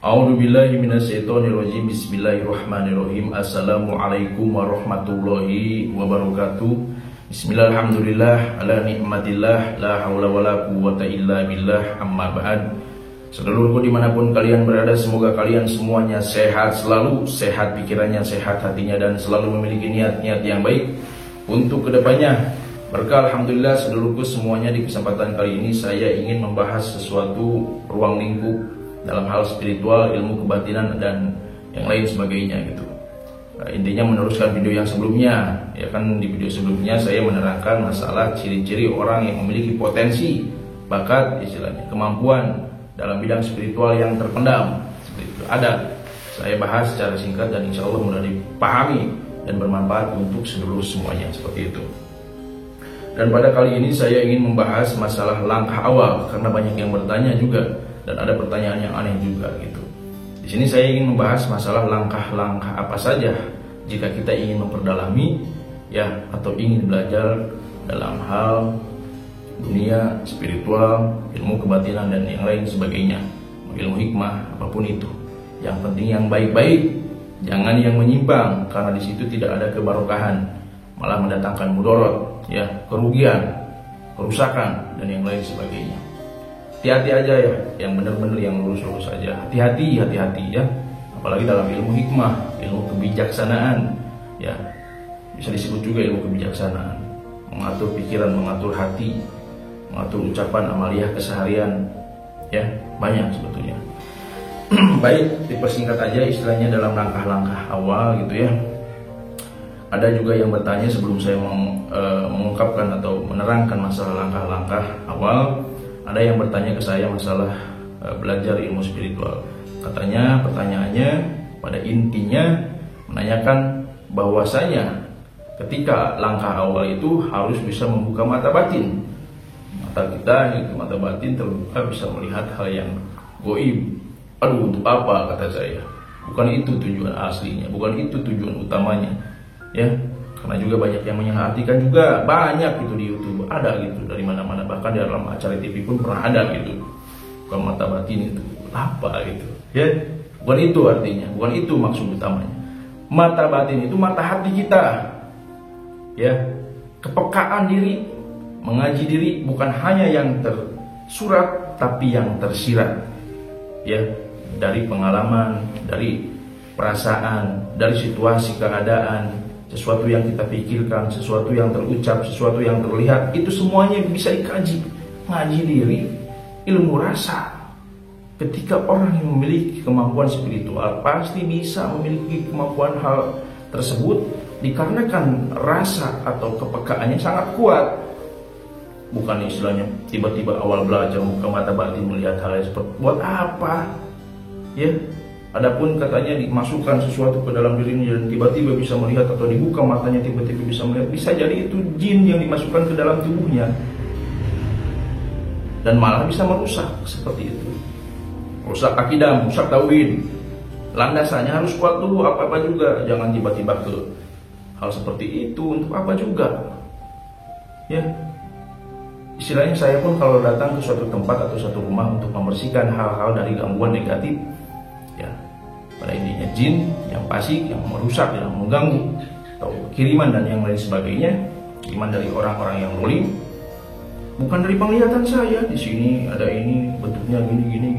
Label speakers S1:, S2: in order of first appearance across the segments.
S1: A'udzubillahi minasyaitonirrajim. Bismillahirrahmanirrahim. Assalamualaikum warahmatullahi wabarakatuh. Bismillah, alhamdulillah, ala nikmatillah, la haula wala quwwata illa billah, amma ba'd. Seluruhku dimanapun kalian berada, semoga kalian semuanya sehat selalu, sehat pikirannya, sehat hatinya, dan selalu memiliki niat-niat yang baik untuk kedepannya. Berkah alhamdulillah seluruhku semuanya. Di kesempatan kali ini saya ingin membahas sesuatu ruang lingkup dalam hal spiritual, ilmu kebatinan, dan yang lain sebagainya gitu. Intinya meneruskan video yang sebelumnya. Ya kan, di video sebelumnya saya menerangkan masalah ciri-ciri orang yang memiliki potensi, bakat, istilahnya kemampuan dalam bidang spiritual yang terpendam. Seperti itu. Ada. Saya bahas secara singkat dan insya Allah mudah dipahami dan bermanfaat untuk seluruh semuanya, seperti itu. Dan pada kali ini saya ingin membahas masalah langkah awal, karena banyak yang bertanya juga dan ada pertanyaan yang aneh juga gitu. Di sini saya ingin membahas masalah langkah-langkah apa saja jika kita ingin memperdalami ya atau ingin belajar dalam hal dunia spiritual, ilmu kebatinan, dan yang lain sebagainya, ilmu hikmah, apapun itu. Yang penting yang baik-baik, jangan yang menyimpang, karena di situ tidak ada kebarokahan, malah mendatangkan mudarat, ya, kerugian, kerusakan, dan yang lain sebagainya. Hati-hati aja ya, yang benar-benar, yang lurus-lurus aja. Hati-hati ya, apalagi dalam ilmu hikmah, ilmu kebijaksanaan, ya, bisa disebut juga ilmu kebijaksanaan, mengatur pikiran, mengatur hati, mengatur ucapan, amaliyah keseharian, ya, banyak sebetulnya. Baik, dipersingkat aja istilahnya dalam langkah-langkah awal gitu ya. Ada juga yang bertanya sebelum saya mengungkapkan atau menerangkan masalah langkah-langkah awal. Ada yang bertanya ke saya masalah belajar ilmu spiritual. Katanya pertanyaannya pada intinya menanyakan bahwasanya ketika langkah awal itu harus bisa membuka mata batin. Mata kita itu, mata batin terbuka, bisa melihat hal yang goib. Aduh, untuk apa, kata saya. Bukan itu tujuan aslinya, bukan itu tujuan utamanya. Ya, karena juga banyak yang menyalahartikan juga, banyak gitu di YouTube, ada gitu dari mana-mana, bahkan di dalam acara TV pun pernah ada gitu. Bukan mata batin itu apa gitu, ya, bukan itu artinya, bukan itu maksud utamanya. Mata batin itu mata hati kita, ya, kepekaan diri, mengaji diri, bukan hanya yang tersurat tapi yang tersirat, ya, dari pengalaman, dari perasaan, dari situasi keadaan. Sesuatu yang kita pikirkan, sesuatu yang terucap, sesuatu yang terlihat, itu semuanya bisa dikaji. Ngaji diri, ilmu rasa. Ketika orang yang memiliki kemampuan spiritual pasti bisa memiliki kemampuan hal tersebut dikarenakan rasa atau kepekaannya sangat kuat. Bukan istilahnya tiba-tiba awal belajar buka mata batin melihat hal yang seperti buat apa, ya. Adapun katanya dimasukkan sesuatu ke dalam dirinya dan tiba-tiba bisa melihat, atau dibuka matanya tiba-tiba bisa melihat, bisa jadi itu jin yang dimasukkan ke dalam tubuhnya dan malah bisa merusak seperti itu. Rusak akidah, rusak tauhid. Landasannya harus kuat dulu, apa-apa juga, jangan tiba-tiba ke hal seperti itu. Untuk apa juga, ya. Istilahnya saya pun kalau datang ke suatu tempat atau suatu rumah untuk membersihkan hal-hal dari gangguan negatif, ya, pada intinya jin yang fasik, yang merusak, yang mengganggu, atau kiriman dan yang lain sebagainya, kiriman dari orang-orang yang zalim, bukan dari penglihatan saya. Di sini ada ini bentuknya gini.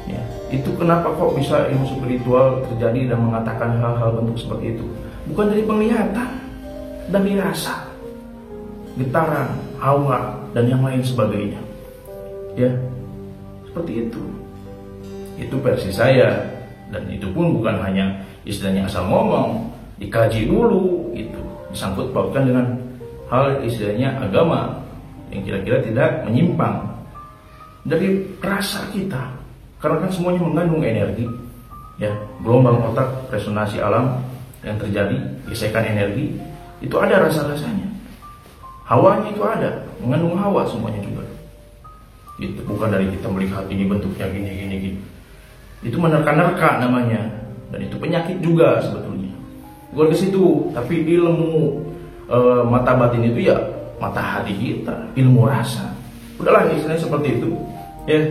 S1: Ya, itu kenapa kok bisa ilmu spiritual terjadi dan mengatakan hal-hal bentuk seperti itu? Bukan dari penglihatan, dari rasa, getaran, hawa, dan yang lain sebagainya. Ya, seperti itu. Itu versi saya, dan itu pun bukan hanya istilahnya asal ngomong, dikaji dulu, itu disangkut pautkan dengan hal istilahnya agama yang kira-kira tidak menyimpang dari rasa kita, karena kan semuanya mengandung energi, ya, gelombang otak, resonansi alam yang terjadi, gesekan energi, itu ada rasa-rasanya, hawanya itu ada, mengandung hawa semuanya juga. Itu bukan dari kita melihat ini bentuknya gini. Itu menerka-nerka namanya, dan itu penyakit juga sebetulnya. Bukan ke situ, tapi ilmu mata batin itu ya mata hati kita, ilmu rasa. Udahlah istilahnya seperti itu, ya.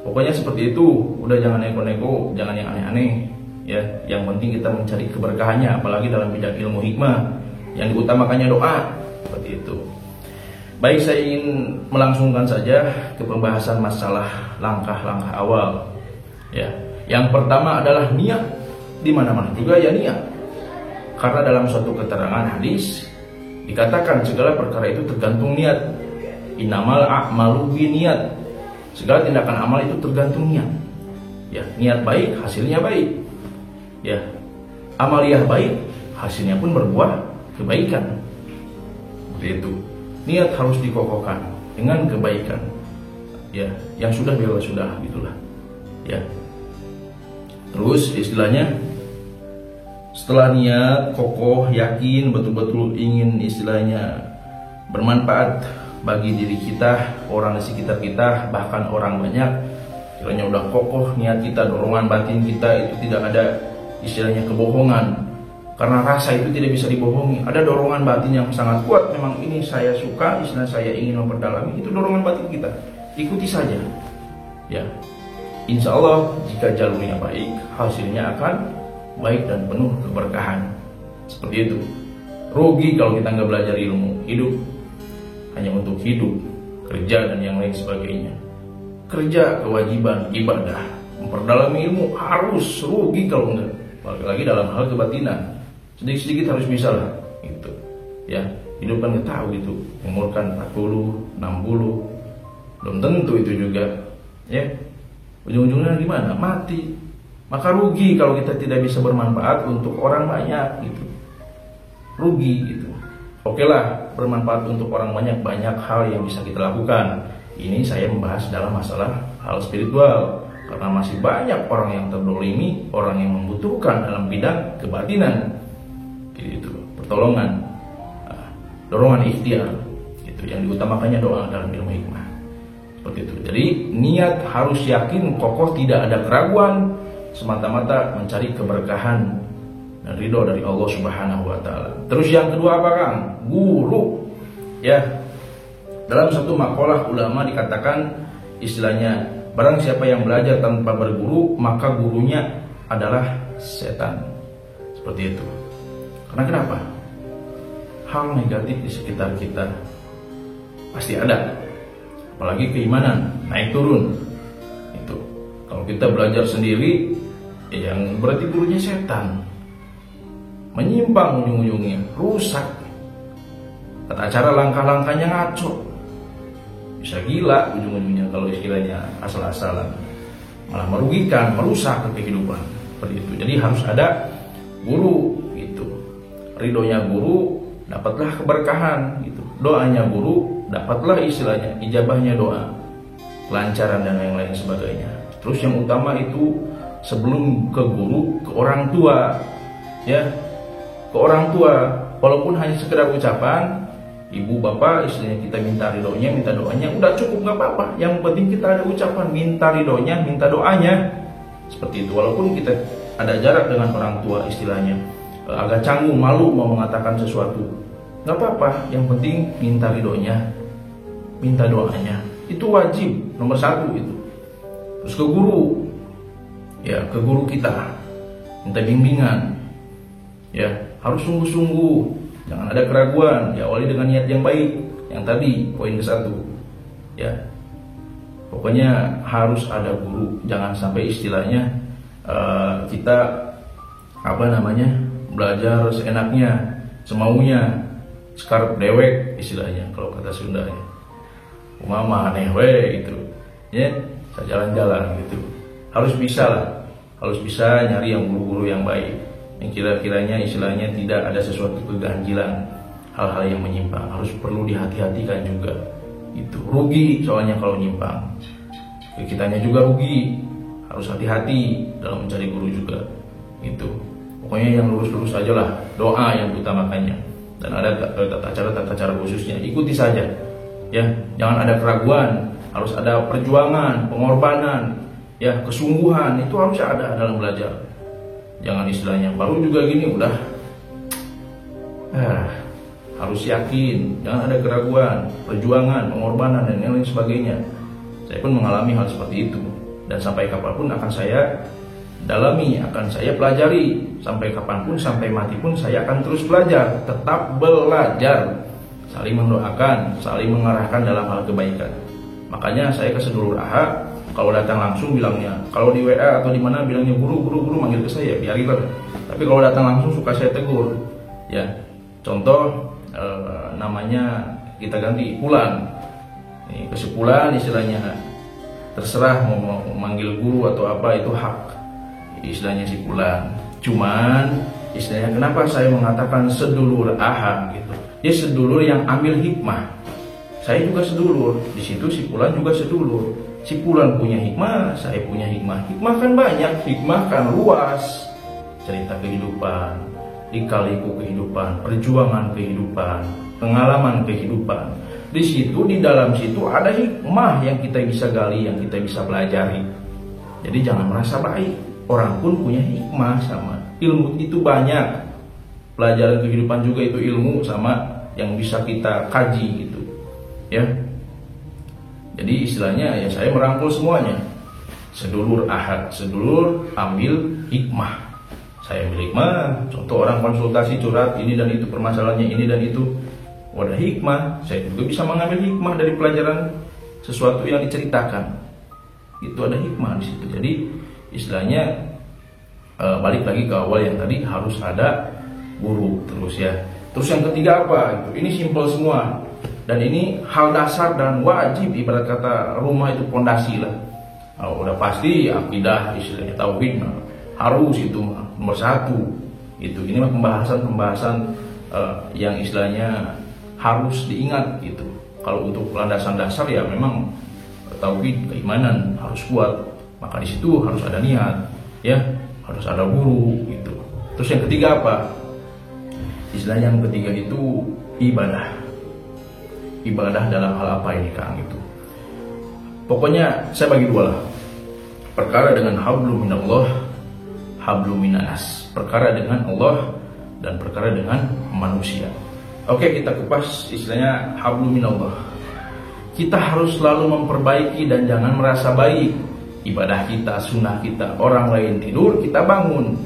S1: Pokoknya seperti itu, udah jangan neko-neko, jangan yang aneh-aneh ya. Yang penting kita mencari keberkahannya, apalagi dalam bidang ilmu hikmah yang diutamakannya doa, seperti itu. Baik, saya ingin melangsungkan saja ke pembahasan masalah langkah-langkah awal ya. Yang pertama adalah niat. Di mana-mana juga ya niat. Karena dalam suatu keterangan hadis dikatakan segala perkara itu tergantung niat. Innamal a'malu binniyat. Segala tindakan amal itu tergantung niat. Ya, niat baik, hasilnya baik. Ya, amaliyah baik, hasilnya pun berbuah kebaikan. Seperti itu. Niat harus dikokohkan dengan kebaikan. Ya, yang sudah biarlah sudah, gitulah. Ya. Terus istilahnya, setelah niat kokoh, yakin, betul-betul ingin istilahnya bermanfaat bagi diri kita, orang di sekitar kita, bahkan orang banyak, istilahnya udah kokoh niat kita, dorongan batin kita itu tidak ada istilahnya kebohongan. Karena rasa itu tidak bisa dibohongi. Ada dorongan batin yang sangat kuat. Memang ini saya suka, istilah saya ingin memperdalami. Itu dorongan batin kita. Ikuti saja. Ya, insya Allah jika jalurnya baik, hasilnya akan baik dan penuh keberkahan. Seperti itu. Rugi kalau kita nggak belajar ilmu. Hidup hanya untuk hidup, kerja dan yang lain sebagainya. Kerja kewajiban ibadah, memperdalami ilmu harus, rugi kalau enggak. Apalagi dalam hal kebatinan. Sedikit-sedikit harus bisa lah gitu. Ya, hidup kan nggak tahu gitu. Umur kan 40, 60. Belum tentu itu juga. Ya. Ujung-ujungnya gimana? Mati. Maka rugi kalau kita tidak bisa bermanfaat untuk orang banyak gitu. Rugi gitu. Oke lah, bermanfaat untuk orang banyak, banyak hal yang bisa kita lakukan. Ini saya membahas dalam masalah hal spiritual. Karena masih banyak orang yang terdolimi, orang yang membutuhkan dalam bidang kebatinan, gitu, pertolongan, dorongan ikhtiar, gitu, yang diutamakannya doa dalam ilmu hikmah, seperti itu. Jadi niat harus yakin, kokoh, tidak ada keraguan, semata-mata mencari keberkahan dan ridho dari Allah Subhanahu Wa Taala. Terus yang kedua apa Kang? Guru, ya. Dalam satu makalah ulama dikatakan istilahnya, barang siapa yang belajar tanpa berguru, maka gurunya adalah setan. Seperti itu. Karena kenapa? Hal negatif di sekitar kita pasti ada. Apalagi keimanan, naik turun. Itu. Kalau kita belajar sendiri, yang berarti gurunya setan. Menyimpang ujung-ujungnya, rusak. Tata cara langkah-langkahnya ngaco. Bisa gila ujung-ujungnya kalau istilahnya asal-asalan, malah merugikan, merusak kehidupan. Seperti itu. Jadi harus ada guru gitu. Ridhonya guru, dapatlah keberkahan gitu. Doanya guru, dapatlah istilahnya ijabahnya doa, kelancaran dan yang lain sebagainya. Terus yang utama itu sebelum ke guru, ke orang tua. Ya. Ke orang tua, walaupun hanya sekedar ucapan, ibu bapak istilahnya kita minta ridhonya, minta doanya, udah cukup, nggak apa-apa. Yang penting kita ada ucapan, minta ridhonya, minta doanya, seperti itu. Walaupun kita ada jarak dengan orang tua istilahnya, agak canggung, malu mau mengatakan sesuatu, nggak apa-apa. Yang penting minta ridhonya, minta doanya, itu wajib nomor satu itu. Terus ke guru, ya ke guru kita, minta bimbingan, ya harus sungguh-sungguh. Jangan ada keraguan, diawali dengan niat yang baik. Yang tadi, poin ke-1. Ya. Pokoknya harus ada guru. Jangan sampai istilahnya kita belajar seenaknya, semaunya, sekarep dewek istilahnya kalau kata Sunda ya. Mama aneh we gitu. Ya, saya jalan-jalan gitu. Harus bisa lah. Harus bisa nyari yang guru-guru yang baik, yang kira-kiranya istilahnya tidak ada sesuatu keganjilan, hal-hal yang menyimpang. Harus perlu dihati-hatikan juga. Itu rugi soalnya kalau nyimpang. Kitanya juga rugi. Harus hati-hati dalam mencari guru juga. Itu. Pokoknya yang lurus-lurus saja lah. Doa yang utamakannya. Dan ada tata cara khususnya. Ikuti saja. Ya, jangan ada keraguan. Harus ada perjuangan, pengorbanan, ya kesungguhan. Itu harus ada dalam belajar. Jangan istilahnya baru juga gini udah harus yakin, jangan ada keraguan, perjuangan, pengorbanan dan yang lain sebagainya. Saya pun mengalami hal seperti itu. dan sampai kapanpun akan saya dalami, akan saya pelajari, sampai kapanpun, sampai mati pun saya akan terus belajar, tetap belajar, saling mendoakan, saling mengarahkan dalam hal kebaikan. Makanya saya ke sedulur AHA, kalau datang langsung bilangnya, kalau di WA atau di mana bilangnya guru manggil ke saya, biarinlah. Tapi kalau datang langsung suka saya tegur, ya. Contoh namanya kita ganti Pulan, ini kesimpulan istilahnya, terserah mau manggil guru atau apa itu hak, istilahnya si Pulan. Cuman istilahnya kenapa saya mengatakan sedulur AHA gitu? Dia sedulur yang ambil hikmah. Saya juga sedulur, di situ si Pulan juga sedulur. Si Pulan punya hikmah, saya punya hikmah. Hikmah kan banyak, hikmah kan luas. Cerita kehidupan, lika-liku kehidupan, perjuangan kehidupan, pengalaman kehidupan. Di situ, di dalam situ ada hikmah yang kita bisa gali, yang kita bisa pelajari. Jadi jangan merasa baik. Orang pun punya hikmah sama. Ilmu itu banyak. Pelajaran kehidupan juga itu ilmu sama yang bisa kita kaji gitu. Ya. Jadi istilahnya ya saya merangkul semuanya. Sedulur AHA, sedulur ambil hikmah. Saya ambil hikmah. Contoh orang konsultasi curhat ini dan itu, permasalahannya ini dan itu. Ada hikmah. Saya juga bisa mengambil hikmah dari pelajaran sesuatu yang diceritakan. Itu ada hikmah di situ. Jadi istilahnya balik lagi ke awal yang tadi, harus ada guru terus ya. Terus yang ketiga apa? Ini simpel semua. Dan ini hal dasar dan wajib, ibarat kata rumah itu pondasi lah. Udah pasti akidah, istilahnya tauhid harus itu nomor satu. Itu ini mah pembahasan yang istilahnya harus diingat gitu. Kalau untuk landasan dasar ya memang tauhid, keimanan harus kuat. Maka di situ harus ada niat, ya, harus ada guru gitu. Terus yang ketiga apa? Istilahnya yang ketiga itu ibadah. Ibadah dalam hal apa ini Kang itu? Pokoknya saya bagi dua lah. Perkara dengan hablum minallah, hablum minanas. Perkara dengan Allah dan perkara dengan manusia. Oke, kita kupas istilahnya hablum minallah. Kita harus selalu memperbaiki dan jangan merasa baik. Ibadah kita, sunnah kita. Orang lain tidur, kita bangun,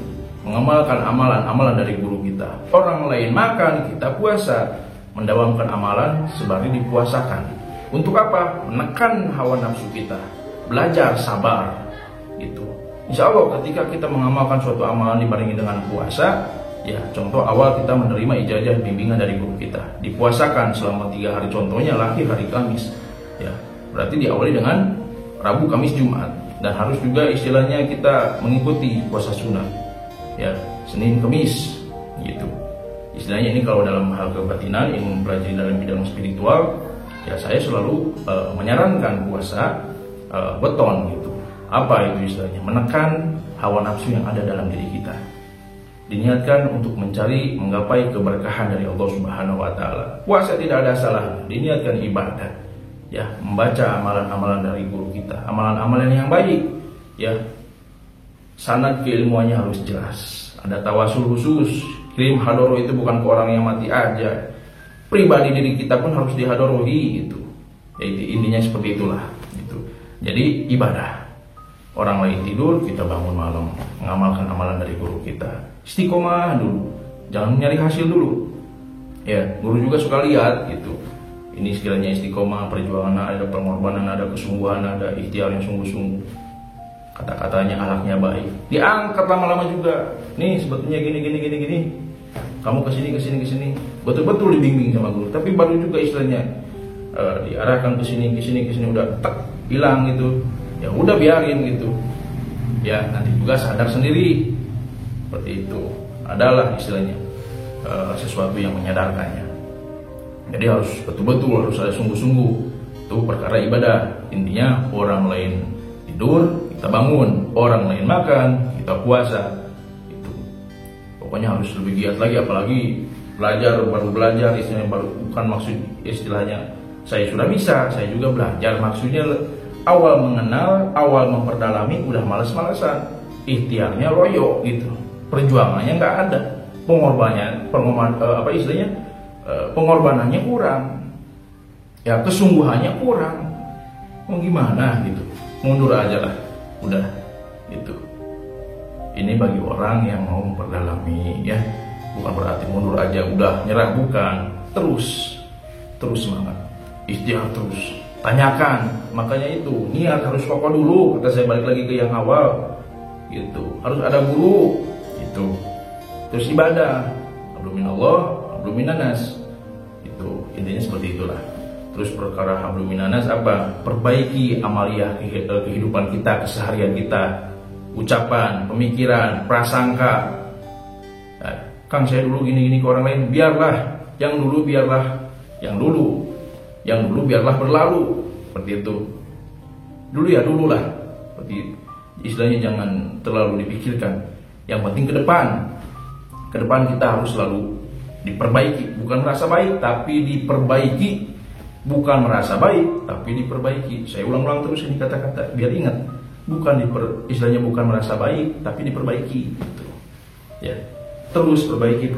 S1: mengamalkan amalan-amalan dari guru kita. Orang lain makan, kita puasa, mendawamkan amalan sembari dipuasakan. Untuk apa? Menekan hawa nafsu kita, belajar sabar gitu. Insya Allah ketika kita mengamalkan suatu amalan dibarengi dengan puasa, ya contoh awal kita menerima ijazah bimbingan dari guru kita, dipuasakan selama 3 hari, contohnya laki hari Kamis, ya berarti diawali dengan Rabu, Kamis, Jumat, dan harus juga istilahnya kita mengikuti puasa sunnah, ya Senin, Kamis gitu. Istilahnya ini kalau dalam hal kebatinan, ilmu mempelajari dalam bidang spiritual, ya saya selalu menyarankan puasa weton gitu. Apa itu istilahnya? Menekan hawa nafsu yang ada dalam diri kita. Diniatkan untuk mencari, menggapai keberkahan dari Allah Subhanahu wa taala. Puasa tidak ada salah, diniatkan ibadah. Ya, membaca amalan-amalan dari guru kita, amalan-amalan yang baik, ya. Sanad keilmuannya harus jelas. Ada tawasul khusus. Kirim hadoroh itu bukan ke orang yang mati aja, pribadi diri kita pun harus dihadorohi gitu. Jadi intinya seperti itulah gitu. Jadi ibadah. Orang lain tidur, kita bangun malam, mengamalkan amalan dari guru kita. Istiqomah dulu, jangan nyari hasil dulu. Ya, guru juga suka lihat gitu. Ini sekiranya istiqomah, perjuangan, ada pengorbanan, ada kesungguhan, ada ikhtiar yang sungguh-sungguh. Kata-katanya, akhlaknya baik. Diangkat lama-lama juga. Nih sebetulnya gini. Kamu kesini. Betul-betul dibimbing sama guru. Tapi baru juga istilahnya diarahkan ke sini udah tek hilang gitu. Ya udah biarin gitu. Ya nanti juga sadar sendiri. Seperti itu. Adalah istilahnya sesuatu yang menyadarkannya. Jadi harus betul-betul harus ada sungguh-sungguh. Itu perkara ibadah. Intinya orang lain tidur, kita bangun, orang lain makan, kita puasa. Itu pokoknya harus lebih giat lagi, apalagi baru belajar istilahnya, baru bukan maksud istilahnya saya sudah bisa, saya juga belajar, maksudnya awal mengenal, awal memperdalami udah males-malesan, ikhtiarnya loyo gitu, perjuangannya nggak ada, pengorbanannya kurang, ya kesungguhannya kurang, mau gimana gitu, mundur aja lah. udah gitu. Ini bagi orang yang mau memperdalami ya, bukan berarti mundur aja udah nyerah, bukan. Terus semangat, ikhtiar terus, tanyakan. Makanya itu niat harus pokok dulu. Kata saya, balik lagi ke yang awal gitu, harus ada guru gitu. Terus ibadah, habluminallah, habluminanas, itu intinya seperti itulah. Terus perkara habluminanas apa? Perbaiki amaliyah kehidupan kita, keseharian kita, ucapan, pemikiran, prasangka. Nah, Kang saya dulu gini-gini ke orang lain, biarlah yang dulu biarlah berlalu, seperti itu. Dulu lah, seperti istilahnya, jangan terlalu dipikirkan. Yang penting ke depan kita harus selalu diperbaiki, bukan merasa baik tapi diperbaiki, bukan merasa baik tapi diperbaiki. Saya ulang-ulang terus ini kata-kata biar ingat, istilahnya bukan merasa baik tapi diperbaiki gitu. Ya, terus perbaiki,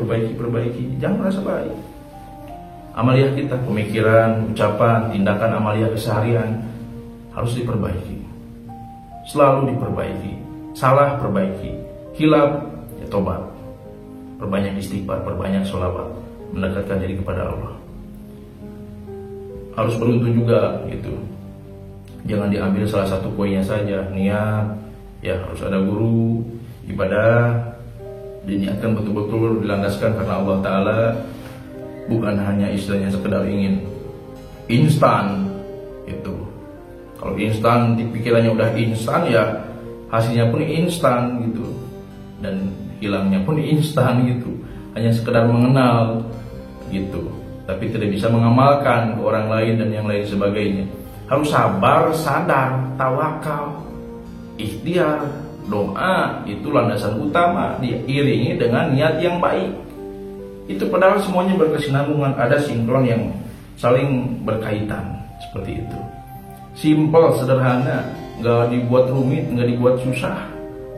S1: jangan merasa baik. Amaliyah kita, pemikiran, ucapan, tindakan, amaliyah keseharian harus diperbaiki, selalu diperbaiki. Salah perbaiki, hilaf ya tobat, perbanyak istighfar, perbanyak sholawat, mendekatkan diri kepada Allah. Harus beruntun juga gitu. Jangan diambil salah satu poinnya saja. Niat ya, harus ada guru, ibadah diniatkan betul-betul, dilandaskan karena Allah Ta'ala, bukan hanya istilahnya sekedar ingin instan itu. Kalau instan di pikirannya udah instan ya hasilnya pun instan gitu, dan hilangnya pun instan gitu. Hanya sekedar mengenal gitu, tapi tidak bisa mengamalkan ke orang lain dan yang lain sebagainya. Harus sabar, sadar, tawakal, ikhtiar, doa, itu landasan utama, diiringi dengan niat yang baik. Itu padahal semuanya berkesinambungan, ada sinkron yang saling berkaitan, seperti itu. Simpel, sederhana, nggak dibuat rumit, nggak dibuat susah.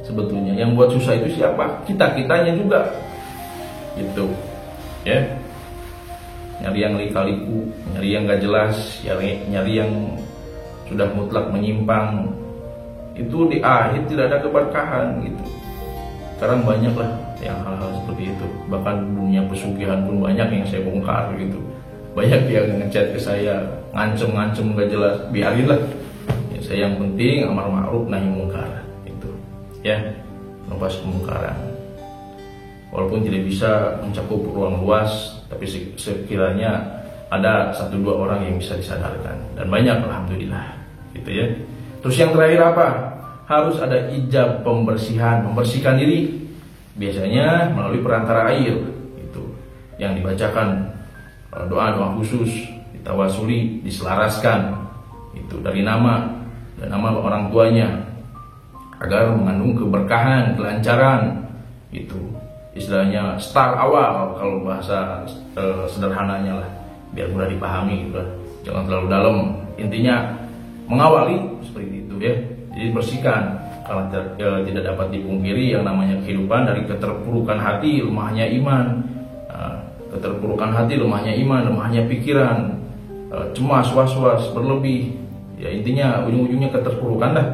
S1: Sebetulnya yang buat susah itu siapa? Kitanya juga gitu ya. Nyari yang lika-liku, nyari yang gak jelas, nyari yang sudah mutlak menyimpang, itu di akhir tidak ada keberkahan gitu. Sekarang banyak lah yang hal-hal seperti itu. Bahkan dunia pesugihan pun banyak yang saya bongkar gitu. Banyak yang ngechat ke saya, ngancem gak jelas, biarinlah ya, saya yang penting amar ma'ruf nahi mungkar gitu ya, lepas kemungkaran. Walaupun tidak bisa mencakup ruang luas, tapi sekiranya ada 1-2 orang yang bisa disadarkan, dan banyak alhamdulillah gitu ya. Terus yang terakhir apa? Harus ada ijab pembersihan, membersihkan diri, biasanya melalui perantara air itu yang dibacakan, doa-doa khusus, ditawasuli, diselaraskan itu dari nama dan amal orang tuanya agar mengandung keberkahan, kelancaran itu. Istilahnya start awal kalau bahasa sederhananya lah, biar mudah dipahami gitu lah. Jangan terlalu dalam. Intinya mengawali seperti itu ya. Jadi bersihkan, karena tidak dapat dipungkiri yang namanya kehidupan dari keterpurukan hati, lemahnya iman. Keterpurukan hati, lemahnya iman, lemahnya pikiran, cemas, was-was, berlebih. Ya intinya ujung-ujungnya keterpurukan dah.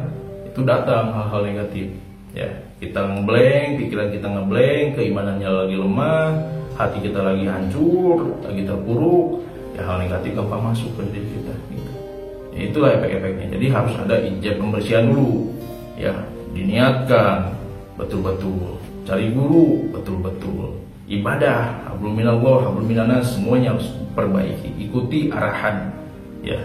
S1: Itu datang hal-hal negatif. Ya, kita ngeblank, pikiran kita ngeblank, keimanannya lagi lemah, hati kita lagi hancur, lagi terpuruk, ya hal negatif gampang masuk ke diri kita gitu. Ya, itulah efek-efeknya. Jadi harus ada ijab pembersihan dulu. Ya, diniatkan betul-betul, cari guru betul-betul, ibadah, hablum minallah, hablum minanas, semuanya harus perbaiki, ikuti arahan. Ya,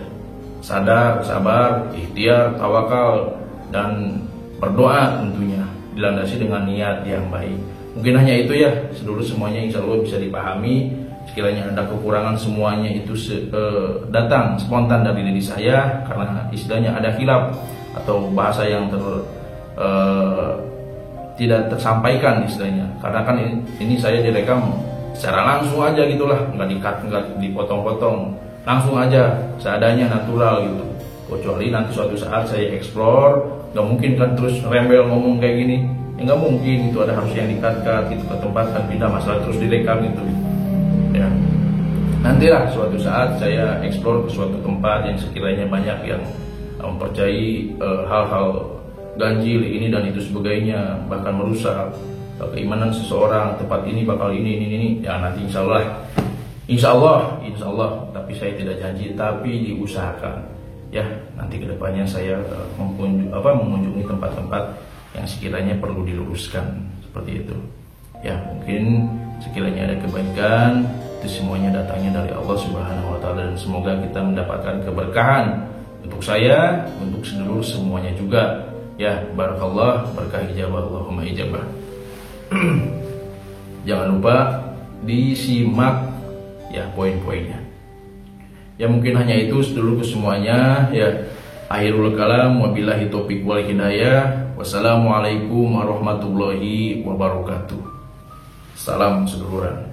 S1: sadar, sabar, ikhtiar, tawakal, dan berdoa tentunya dilandasi dengan niat yang baik. Mungkin hanya itu ya, seluruh semuanya insya Allah bisa dipahami. Sekiranya ada kekurangan, semuanya itu datang spontan dari diri saya, karena istilahnya ada khilaf atau bahasa yang tidak tersampaikan istilahnya. Karena kan ini saya direkam secara langsung aja gitulah, nggak di-cut, nggak dipotong-potong, langsung aja seadanya, natural gitu. Kecuali nanti suatu saat saya explore, nggak mungkin kan terus rembel ngomong kayak gini, ya nggak mungkin, itu ada harus yang di-cut gitu, ke tempat kan pindah masalah terus direkam gitu ya. Nantilah suatu saat saya explore ke suatu tempat yang sekiranya banyak yang mempercayai hal-hal ganjil ini dan itu sebagainya, bahkan merusak keimanan seseorang, tempat ini bakal ini ya nanti insya Allah, tapi saya tidak janji, tapi diusahakan ya, nanti kedepannya saya mengunjungi tempat-tempat yang sekiranya perlu diluruskan seperti itu ya. Mungkin sekiranya ada kebaikan itu semuanya datangnya dari Allah Subhanahu wa taala, dan semoga kita mendapatkan keberkahan untuk saya, untuk seluruh semuanya juga ya. Barakallah, berkah ijabah, Allahumma ijabah. Jangan lupa disimak ya poin-poinnya. Ya mungkin hanya itu dulu semuanya ya. Akhirul kalam, wabillahi taufiq wal hidayah. Wassalamualaikum warahmatullahi wabarakatuh. Salam seduluran.